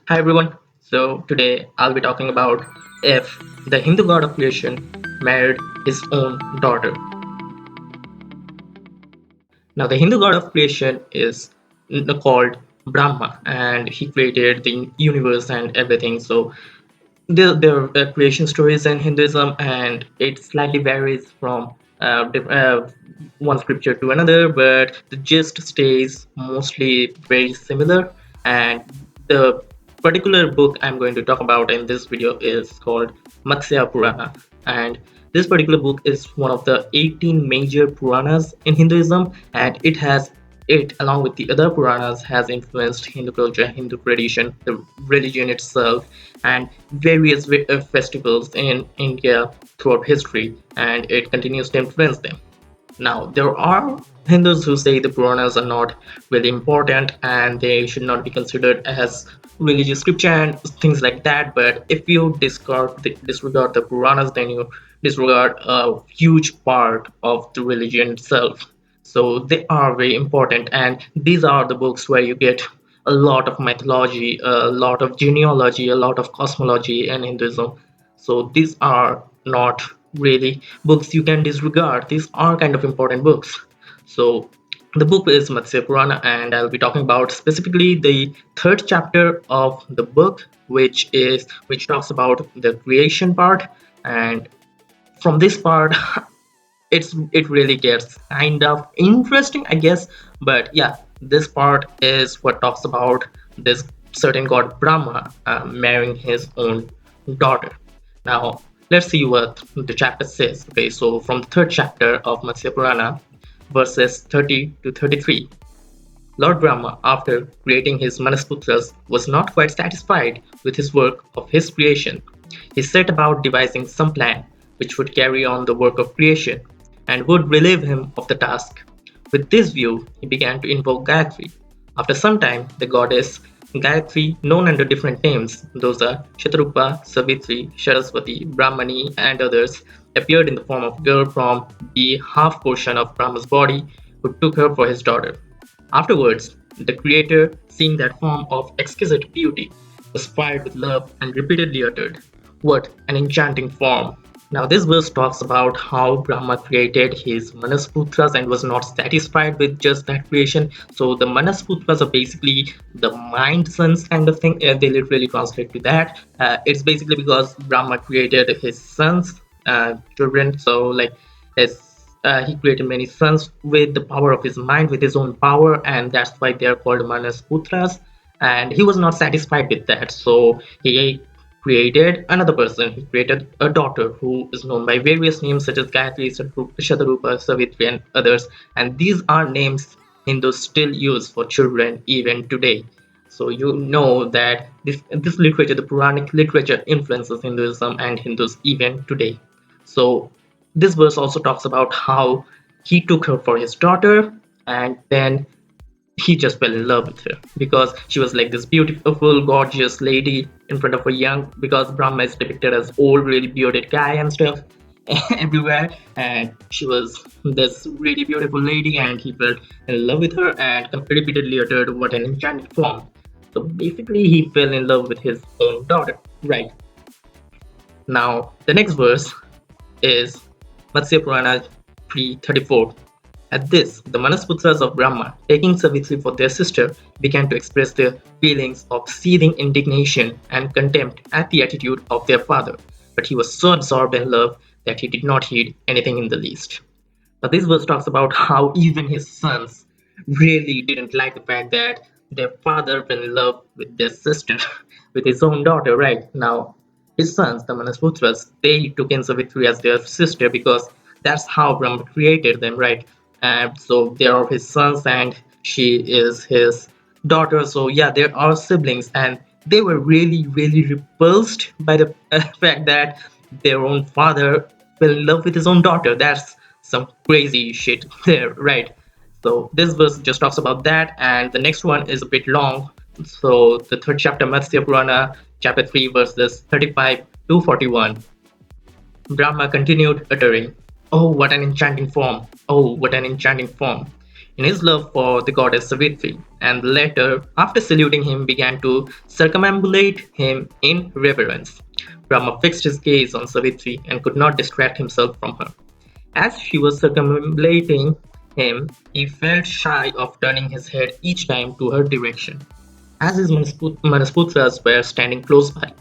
Hi everyone. So today I'll be talking about if the Hindu god of creation married his own daughter. Now the Hindu god of creation is called Brahma and he created the universe and everything. So there are creation stories in Hinduism and it slightly varies from one scripture to another, but the gist stays mostly very similar. And the particular book I'm going to talk about in this video is called Matsya Purana, and this particular book is one of the 18 major Puranas in Hinduism, and it along with the other Puranas has influenced Hindu culture, Hindu tradition, the religion itself, and various festivals in India throughout history, and it continues to influence them. Now, there are Hindus who say the Puranas are not really important and they should not be considered as religious scripture and things like that. But if you disregard the Puranas, then you disregard a huge part of the religion itself. So they are very important, and these are the books where you get a lot of mythology, a lot of genealogy, a lot of cosmology in Hinduism. So these are not really books you can disregard. These are kind of important books. So the book is Matsya Purana, and I'll be talking about specifically the third chapter of the book, which talks about the creation part. And from this part, it really gets kind of interesting, I guess. But yeah, this part is what talks about this certain god Brahma marrying his own daughter. Now let's see what the chapter says. Okay, so from the third chapter of Matsya Purana, verses 30 to 33. Lord Brahma, after creating his Manasputras, was not quite satisfied with his work of his creation. He set about devising some plan which would carry on the work of creation and would relieve him of the task. With this view, he began to invoke Gayatri. After some time, the goddess Gayatri, known under different names, those are Shatarupa, Savitri, Saraswati, Brahmani, and others, appeared in the form of a girl from the half portion of Brahma's body, who took her for his daughter. Afterwards, the creator, seeing that form of exquisite beauty, was fired with love and repeatedly uttered, "What an enchanting form!" Now, this verse talks about how Brahma created his Manasputras and was not satisfied with just that creation. So, the Manasputras are basically the mind sons kind of thing. They literally translate to that. It's basically because Brahma created his sons, children. So, like, his he created many sons with the power of his mind, with his own power, and that's why they are called Manasputras. And he was not satisfied with that, so he created another person. He created a daughter who is known by various names such as Gayatri, Shatarupa, Savitri, and others. And these are names Hindus still use for children even today. So you know that this literature, the Puranic literature, influences Hinduism and Hindus even today. So this verse also talks about how he took her for his daughter, and then he just fell in love with her because she was like this beautiful, gorgeous lady in front of a young. Because Brahma is depicted as old, really bearded guy and stuff everywhere, and she was this really beautiful lady, and he fell in love with her and repeatedly uttered, "What an enchanting form!" So basically, he fell in love with his own daughter, right? Now, the next verse is Matsya Purana 3:34. At this, the Manasputras of Brahma, taking Savitri for their sister, began to express their feelings of seething indignation and contempt at the attitude of their father, but he was so absorbed in love that he did not heed anything in the least. Now, this verse talks about how even his sons really didn't like the fact that their father fell in love with their sister, with his own daughter, right? Now, his sons, the Manasputras, they took in Savitri as their sister because that's how Brahma created them, right? And so they are his sons and she is his daughter. So yeah, there are siblings, and they were really, really repulsed by the fact that their own father fell in love with his own daughter. That's some crazy shit there, right? So this verse just talks about that, and the next one is a bit long. So the third chapter, Matsya Purana, chapter 3, verses 35 to 41. Brahma continued uttering, "Oh, what an enchanting form! Oh, what an enchanting form! in his love for the goddess Savitri, and later, after saluting him, began to circumambulate him in reverence. Brahma fixed his gaze on Savitri and could not distract himself from her. As she was circumambulating him, he felt shy of turning his head each time to her direction, as his Manasputras were standing close by.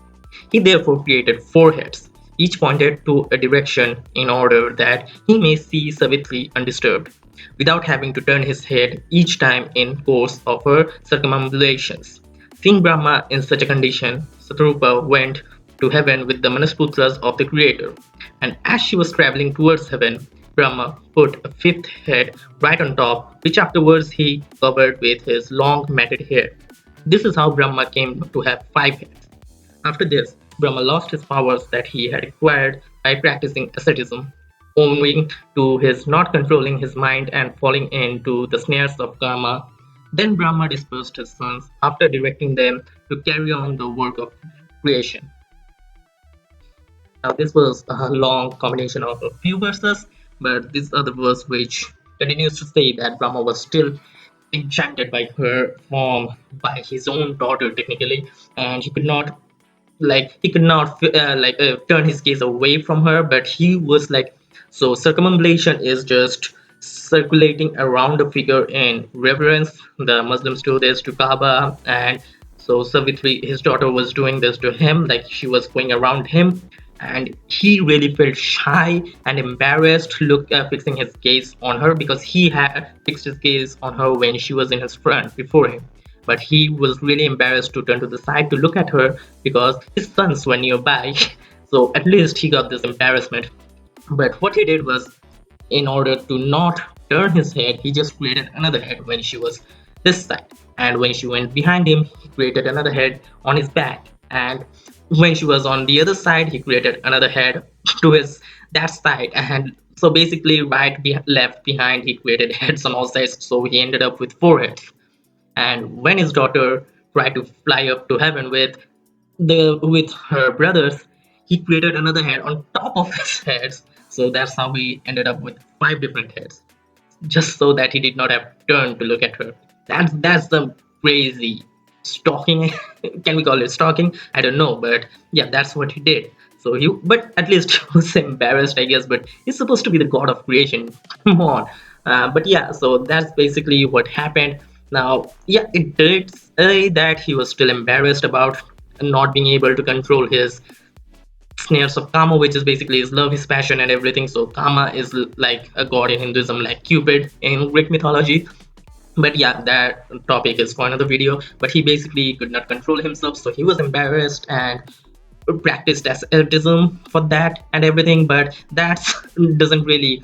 He therefore created four heads, each pointed to a direction in order that he may see Savitri undisturbed, without having to turn his head each time in course of her circumambulations. Seeing Brahma in such a condition, Satrupa went to heaven with the Manasputras of the Creator, and as she was traveling towards heaven, Brahma put a fifth head right on top, which afterwards he covered with his long matted hair. This is how Brahma came to have five heads. After this, Brahma lost his powers that he had acquired by practicing asceticism, owing to his not controlling his mind and falling into the snares of karma. Then Brahma dispersed his sons after directing them to carry on the work of creation. Now, this was a long combination of a few verses, but this other verse which continues to say that Brahma was still enchanted by her form, by his own daughter technically, and he could not turn his gaze away from her, but he was like, so circumambulation is just circulating around a figure in reverence. The Muslims do this to Kaaba, and so Savitri, his daughter, was doing this to him, like she was going around him, and he really felt shy and embarrassed, fixing his gaze on her, because he had fixed his gaze on her when she was in his front before him. But he was really embarrassed to turn to the side to look at her because his sons were nearby. So at least he got this embarrassment. But what he did was, in order to not turn his head, he just created another head when she was this side. And when she went behind him, he created another head on his back. And when she was on the other side, he created another head to his that side. And so basically, left, behind, he created heads on all sides. So he ended up with four heads. And when his daughter tried to fly up to heaven with her brothers, he created another head on top of his heads. So that's how we ended up with five different heads, just so that he did not have turned to look at her. That's the crazy stalking. Can we call it stalking? I don't know, but yeah, that's what he did. But at least he was embarrassed, I guess. But he's supposed to be the god of creation. Come on. But yeah, so that's basically what happened. Now, yeah, it did say that he was still embarrassed about not being able to control his snares of Kama, which is basically his love, his passion, and everything. So Kama is like a god in Hinduism, like Cupid in Greek mythology. But yeah, that topic is for another video. But he basically could not control himself, so he was embarrassed and practiced asceticism for that and everything. But that doesn't really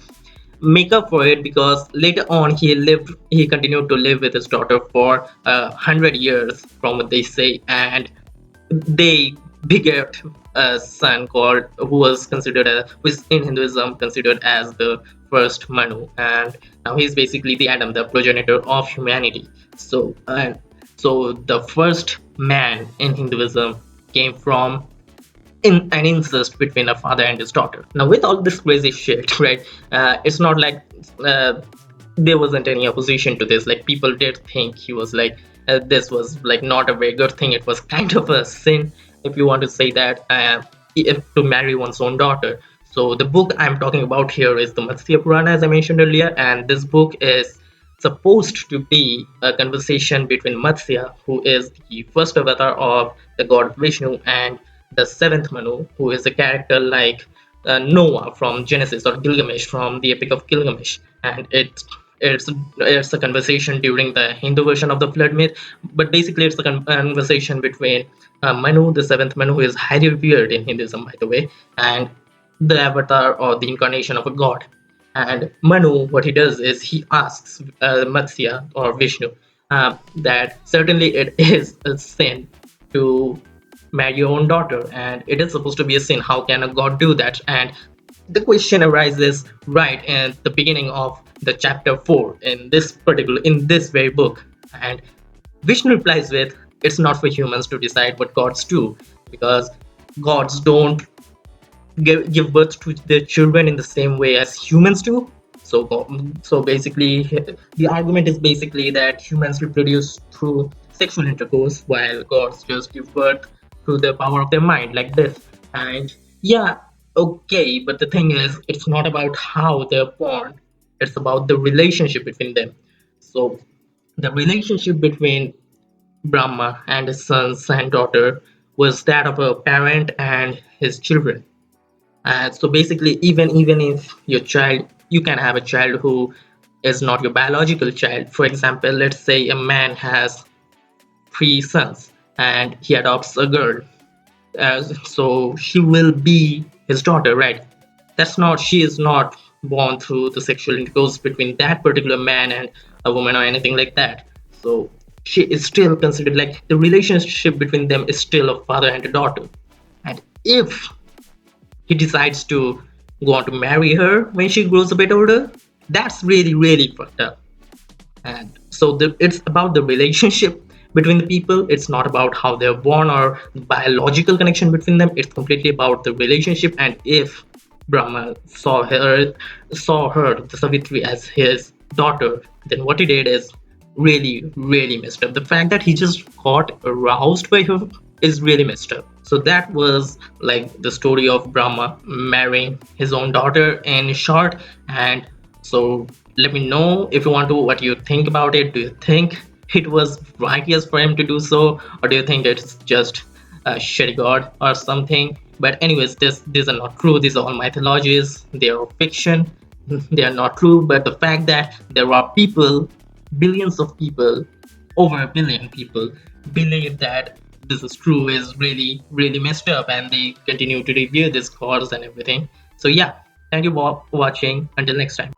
make up for it, because later on he continued to live with his daughter for 100 years from what they say, and they beget a son called who was in Hinduism considered as the first Manu, and now he's basically the Adam, the progenitor of humanity. So the first man in Hinduism came from in an incest between a father and his daughter. Now, with all this crazy shit, right? It's not like there wasn't any opposition to this. Like, people did think he was like this was like not a very good thing. It was kind of a sin, if you want to say that, to marry one's own daughter. So the book I'm talking about here is the Matsuya Purana, as I mentioned earlier, and this book is supposed to be a conversation between Matsya, who is the first avatar of the god Vishnu, and the seventh Manu, who is a character like Noah from Genesis, or Gilgamesh from the Epic of Gilgamesh. And it's a conversation during the Hindu version of the flood myth, but basically it's a conversation between Manu, the seventh Manu, who is highly revered in Hinduism, by the way, and the avatar or the incarnation of a god. And Manu, what he does is he asks Matsya or Vishnu that certainly it is a sin to marry your own daughter, and it is supposed to be a sin. How can a god do that? And the question arises right in the beginning of the chapter 4 in this very book, and Vishnu replies with, it's not for humans to decide what gods do, because gods don't give birth to their children in the same way as humans do. So basically, the argument is basically that humans reproduce through sexual intercourse, while gods just give birth through the power of their mind, like this. And yeah, okay, but the thing is, it's not about how they're born; it's about the relationship between them. So the relationship between Brahma and his sons and daughter was that of a parent and his children. So basically, even if your child, you can have a child who is not your biological child. For example, let's say a man has three sons and he adopts a girl. So she will be his daughter, right? She is not born through the sexual intercourse between that particular man and a woman or anything like that. So she is still considered, like, the relationship between them is still a father and a daughter. And if he decides to go on to marry her when she grows a bit older, that's really, really fucked up. And so it's about the relationship between the people. It's not about how they're born or the biological connection between them. It's completely about the relationship. And if Brahma saw her, the Savitri, as his daughter, then what he did is really, really messed up. The fact that he just got aroused by her is really messed up. So that was like the story of Brahma marrying his own daughter in short. And so let me know if you want to, what you think about it. Do you think it was righteous for him to do so, or do you think it's just a shitty god or something? But anyways, these are not true. These are all mythologies. They are fiction. They are not true. But the fact that there are people, billions of people, over a billion people, believe that this is true is really, really messed up, and they continue to review this course and everything. So yeah, thank you for watching. Until next time.